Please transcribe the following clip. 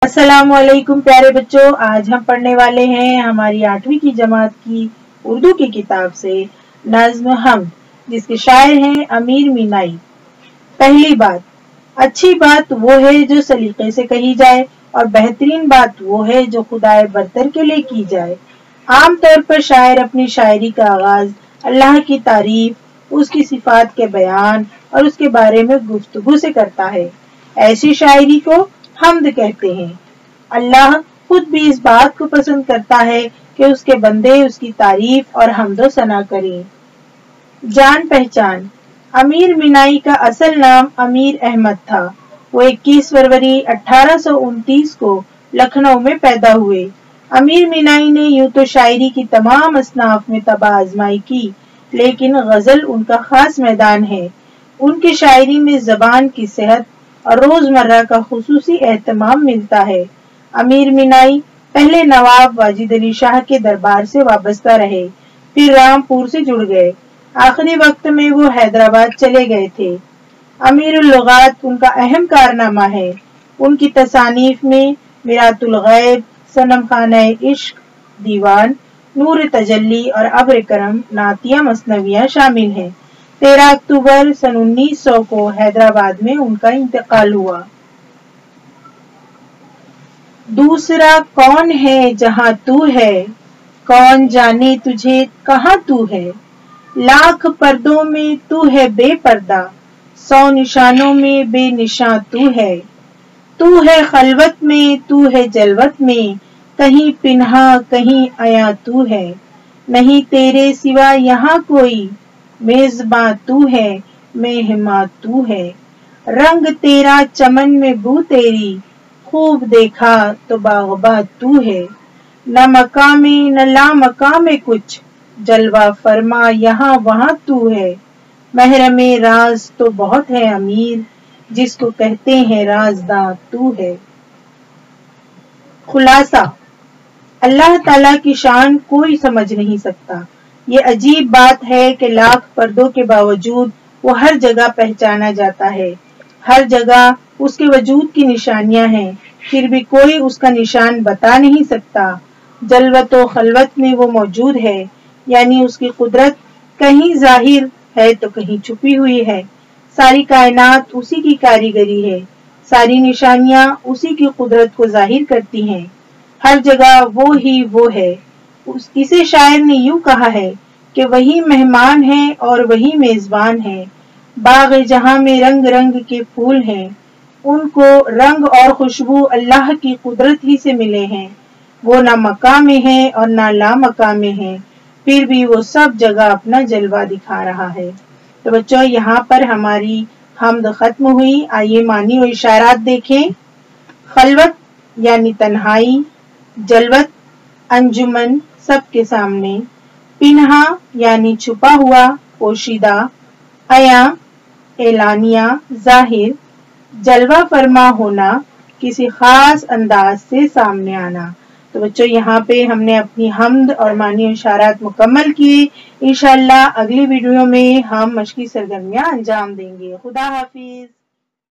अस्सलामुअलैकुम प्यारे बच्चों, आज हम पढ़ने वाले हैं हमारी 8वीं की जमात की उर्दू की किताब से नज़्म हम, जिसके शायर हैं अमीर मीनाई। पहली बात, अच्छी बात वो है जो सलीके से कही जाए और बेहतरीन बात वो है जो खुदाए बरतर के लिए की जाए। आम तौर पर शायर अपनी शायरी का आगाज अल्लाह की तारीफ, उसकी सिफात के बयान और उसके बारे में गुफ्तगू से करता है। ऐसी शायरी को हम्द कहते हैं। अल्लाह खुद भी इस बात को पसंद करता है कि उसके बंदे उसकी तारीफ और हम्दो सना करें। जान पहचान, अमीर मीनाई का असल नाम अमीर अहमद था। वो 21 फरवरी 1829 को लखनऊ में पैदा हुए। अमीर मीनाई ने यूं तो शायरी की तमाम असनाफ में तबाह आजमाई की, लेकिन गजल उनका खास मैदान है। उनकी शायरी में जबान की सेहत और रोजमर्रा का खुसूसी एहतमाम मिलता है। अमीर मीनाई पहले नवाब वाजिद अली शाह के दरबार से वाबस्ता रहे, फिर रामपुर से जुड़ गए। आखिरी वक्त में वो हैदराबाद चले गए थे। अमीरुल लुगात उनका अहम कारनामा है। उनकी तसानीफ में मिरातुल गैब, सनम खाना इश्क, दीवान, नूर तजल्ली और अब्र करम, नातिया मसनवियां शामिल हैं। 13 अक्टूबर सन 1900 को हैदराबाद में उनका इंतकाल हुआ। दूसरा कौन है जहां तू है, कौन जाने तुझे कहां तू है। लाख पर्दों में तू है बेपर्दा, 100 निशानों में बेनिशान तू है। तू है खलवत में, तू है जलवत में, कहीं पिन्हा कहीं आया तू है। नहीं तेरे सिवा यहाँ कोई, मेजबां तू है, मेहमान तू है। रंग तेरा चमन में बू तेरी, खूब देखा तो बागबा तू है। न मकामे न ला मकामे कुछ, जलवा फरमा यहाँ वहाँ तू है। महरमे राज तो बहुत है अमीर, जिसको कहते हैं राजदां तू है। खुलासा, अल्लाह ताला की शान कोई समझ नहीं सकता। ये अजीब बात है कि लाख पर्दों के बावजूद वो हर जगह पहचाना जाता है। हर जगह उसके वजूद की निशानियां हैं, फिर भी कोई उसका निशान बता नहीं सकता। जलवत व खलवत में वो मौजूद है, यानी उसकी कुदरत कहीं जाहिर है तो कहीं छुपी हुई है। सारी कायनात उसी की कारीगरी है। सारी निशानियां उसी की कुदरत को जाहिर करती हैं। हर जगह वो ही वो है। इसे शायर ने यूं कहा है कि वही मेहमान है और वही मेजबान है। बाग जहां में रंग रंग के फूल हैं, उनको रंग और खुशबू अल्लाह की कुदरत ही से मिले हैं। वो ना मका में है और ना ला मका में है, फिर भी वो सब जगह अपना जलवा दिखा रहा है। तो बच्चों, यहाँ पर हमारी हम्द खत्म हुई। आइए मानी और इशारात देखें। खलवत यानी तन्हाई, जलवत अंजुमन सबके सामने, पिन्हा यानी छुपा हुआ पोशीदा, अया एलानिया जाहिर, जलवा फरमा होना किसी खास अंदाज से सामने आना। तो बच्चों, यहाँ पे हमने अपनी हम्द और मानी इशारात मुकम्मल किए। इंशाअल्लाह अगली वीडियो में हम मशकी सरगर्मियां अंजाम देंगे। खुदा हाफिज।